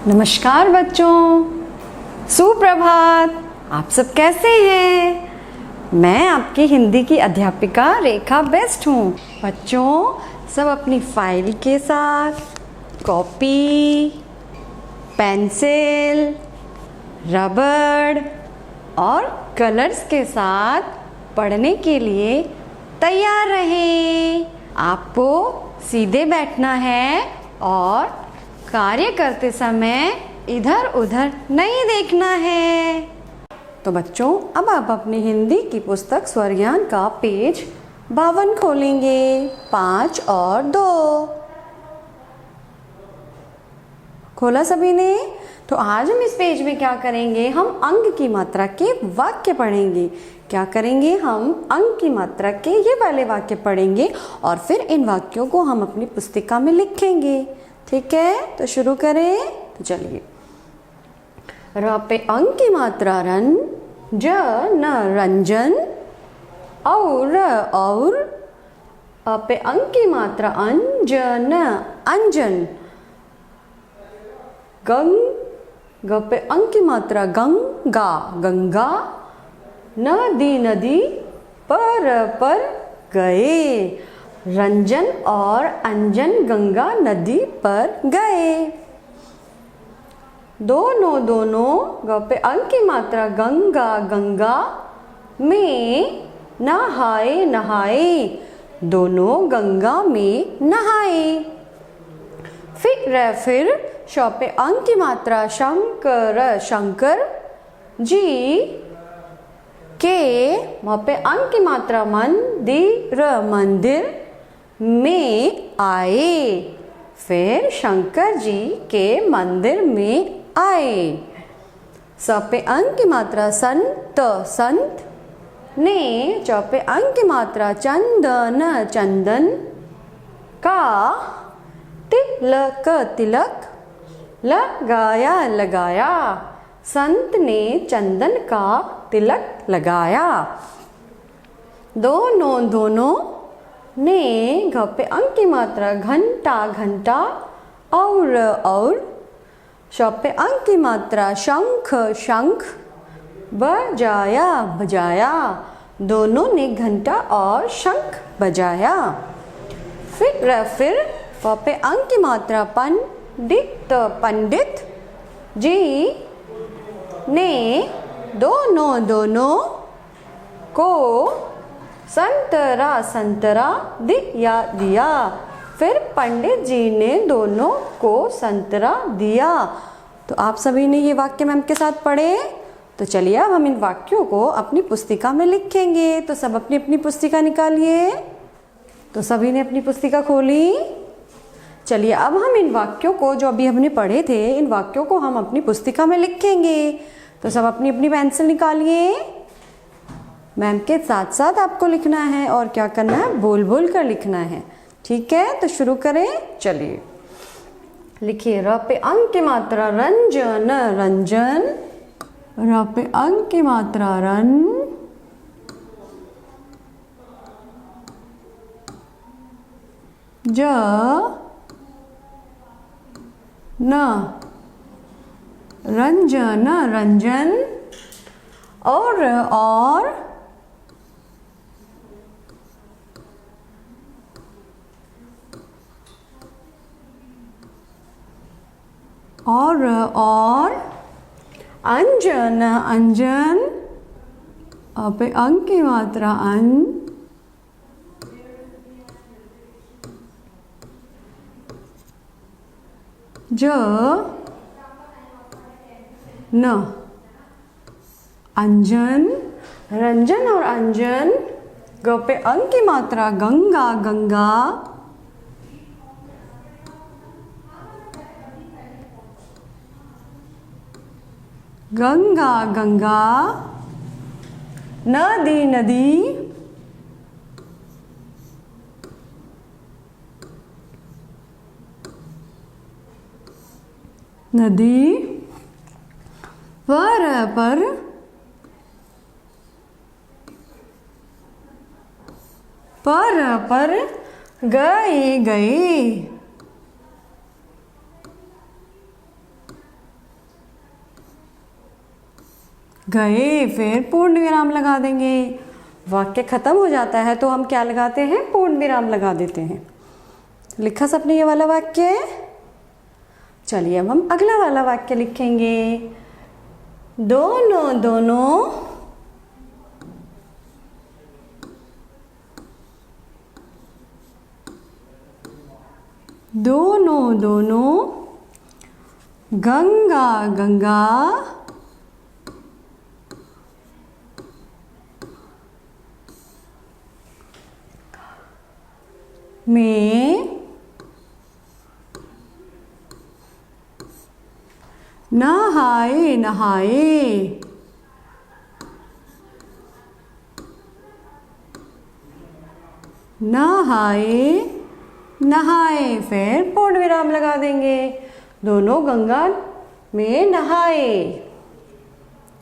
नमस्कार बच्चों, सुप्रभात। आप सब कैसे हैं? मैं आपकी हिंदी की अध्यापिका रेखा बेस्ट हूँ। बच्चों, सब अपनी फाइल के साथ कॉपी, पेंसिल, रबड़ और कलर्स के साथ पढ़ने के लिए तैयार रहें। आपको सीधे बैठना है और कार्य करते समय इधर उधर नहीं देखना है। तो बच्चों, अब आप अपनी हिंदी की पुस्तक स्वर ज्ञान का पेज 52 खोलेंगे। 5 और 2 खोला सभी ने? तो आज हम इस पेज में क्या करेंगे? हम अंग की मात्रा के वाक्य पढ़ेंगे। क्या करेंगे? हम अंग की मात्रा के ये वाले वाक्य पढ़ेंगे और फिर इन वाक्यों को हम अपनी पुस्तिका में लिखेंगे। ठीक है, तो शुरू करें। तो चलिए, र पे अंग की मात्रा रन, ज न रंजन, और अ पे अंग की मात्रा अन, ज न अंजन, ग पे अंग की मात्रा गंगा गंगा, नदी नदी, पर गए। रंजन और अंजन गंगा नदी पर गए। दोनों, ग पे अंग की मात्रा गंगा गंगा में नहाए, दोनों गंगा में नहाए। फिर श पे अंग की मात्रा शंकर जी के, म पे अंग की मात्रा मंदिर में आए। फिर शंकर जी के मंदिर में आए। स पे अंग की मात्रा संत ने, च पे अंग की मात्रा चंदन का, तिलक लगाया। संत ने चंदन का तिलक लगाया। दोनों ने, घ पे अंग की मात्रा घंटा, और श पे अंग की मात्रा शंख बजाया। दोनों ने घंटा और शंख बजाया। फिर फ पे अंग की मात्रा पंडित जी ने, दोनों को संतरा दिया। फिर पंडित जी ने दोनों को संतरा दिया। तो आप सभी ने ये वाक्य मैम के साथ पढ़े। तो चलिए, अब हम इन वाक्यों को अपनी पुस्तिका में लिखेंगे। तो सब अपनी अपनी पुस्तिका निकालिए। तो सभी ने अपनी पुस्तिका खोली। चलिए, अब हम इन वाक्यों को, जो अभी हमने पढ़े थे, इन वाक्यों को हम अपनी पुस्तिका में लिखेंगे। तो सब अपनी अपनी पेंसिल निकालिए। मैम के साथ साथ आपको लिखना है और क्या करना है? बोल कर लिखना है। ठीक है, तो शुरू करें। चलिए, लिखिए। र पे अंग की मात्रा रंजन, र पे अंग की मात्रा रन, ज न रंजन, और अंजन, पे अंग की मात्रा अन, ज न अंजन, रंजन और अंजन, ग पे अंग की मात्रा गंगा गंगा, नदी पर पर गए। गए, फिर पूर्ण विराम लगा देंगे। वाक्य खत्म हो जाता है तो हम क्या लगाते हैं, पूर्ण विराम लगा देते हैं। लिखा सबने ये वाला वाक्य? चलिए अब हम अगला वाला वाक्य लिखेंगे। दोनों दोनों दोनों दोनों गंगा गंगा में नहाए नहाए। नहाए नहाए, फिर पूर्ण विराम लगा देंगे। दोनों गंगा में नहाए।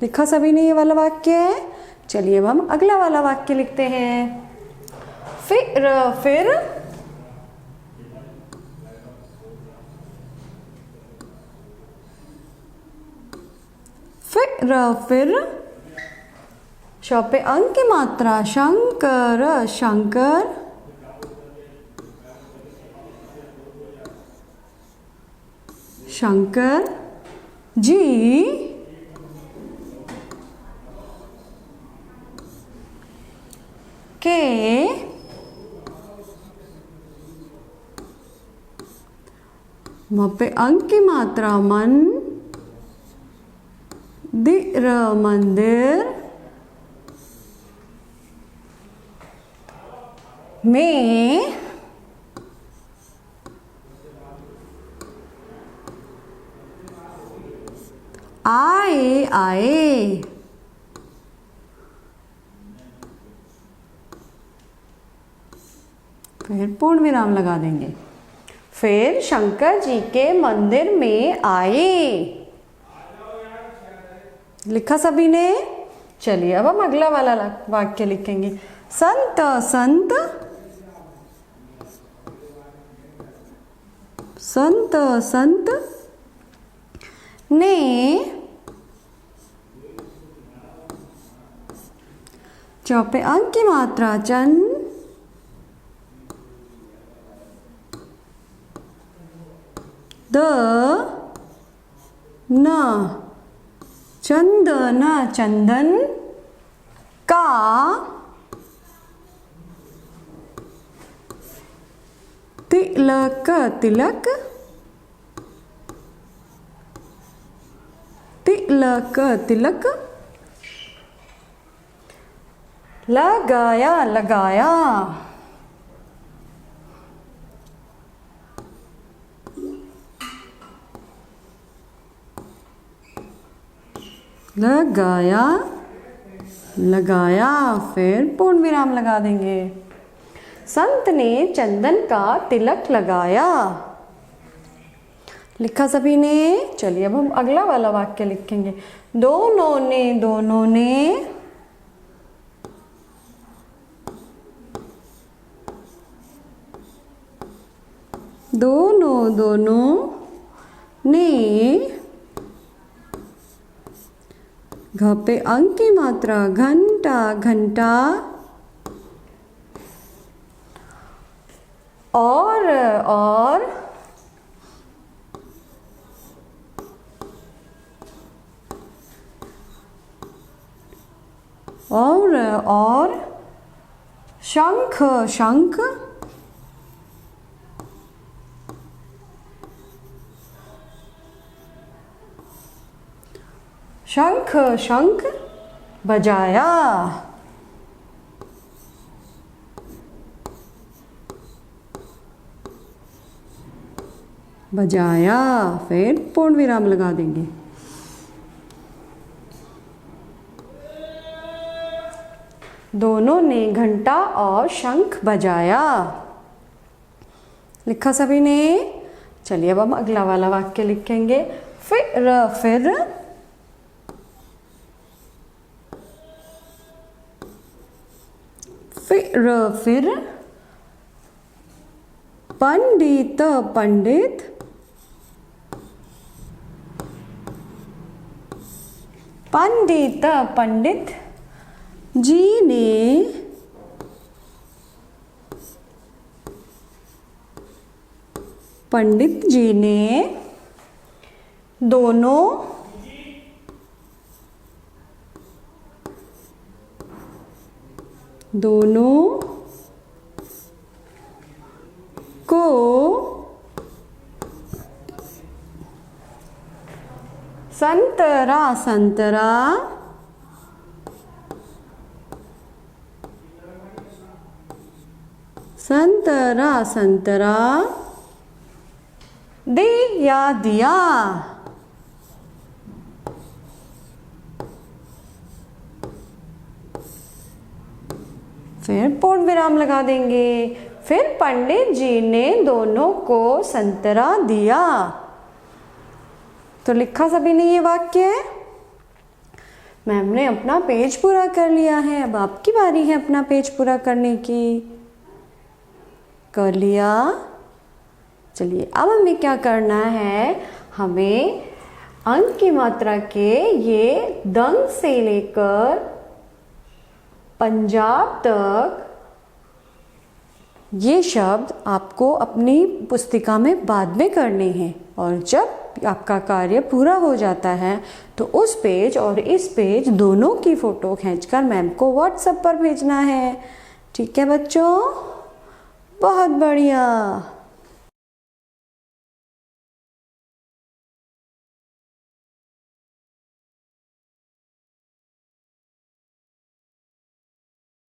लिखा सभी ने ये वाला वाक्य? चलिए अब हम अगला वाला वाक्य लिखते हैं। फिर श पे अंक की मात्रा, शंकर शंकर शंकर जी के म पे अंक की मात्रा, मन दिर मंदिर में आए आए। फिर पूर्ण विराम लगा देंगे। फिर शंकर जी के मंदिर में आए। लिखा सभी ने? चलिए अब हम अगला वाला वाक्य लिखेंगे। संत संत संत संत ने चौपे अंक की मात्रा, चन द न चंदन चंदन का तिलक तिलक तिलक तिलक लगाया लगाया। लगाया लगाया, फिर पूर्ण विराम लगा देंगे। संत ने चंदन का तिलक लगाया। लिखा सभी ने? चलिए अब हम अगला वाला वाक्य लिखेंगे। दोनों ने दोनों ने घ पे अंक की मात्रा, घंटा घंटा और शंख शंख शंख शंख बजाया। बजाया, फिर पूर्ण विराम लगा देंगे। दोनों ने घंटा और शंख बजाया। लिखा सभी ने? चलिए अब हम अगला वाला वाक्य लिखेंगे। फिर पंडित पंडित पंडित, पंडित जी ने पंडित जी ने दोनों को संतरा, संतरा संतरा संतरा दिया। फिर पूर्ण विराम लगा देंगे। फिर पंडित जी ने दोनों को संतरा दिया। तो लिखा सभी ने ये वाक्य। मैम ने अपना पेज पूरा कर लिया है, अब आपकी बारी है अपना पेज पूरा करने की। कर लिया? चलिए अब हमें क्या करना है, हमें अंक की मात्रा के ये दंग से लेकर पंजाब तक ये शब्द आपको अपनी पुस्तिका में बाद में करने हैं, और जब आपका कार्य पूरा हो जाता है तो उस पेज और इस पेज दोनों की फ़ोटो खींचकर मैम को व्हाट्सएप पर भेजना है। ठीक है बच्चों, बहुत बढ़िया।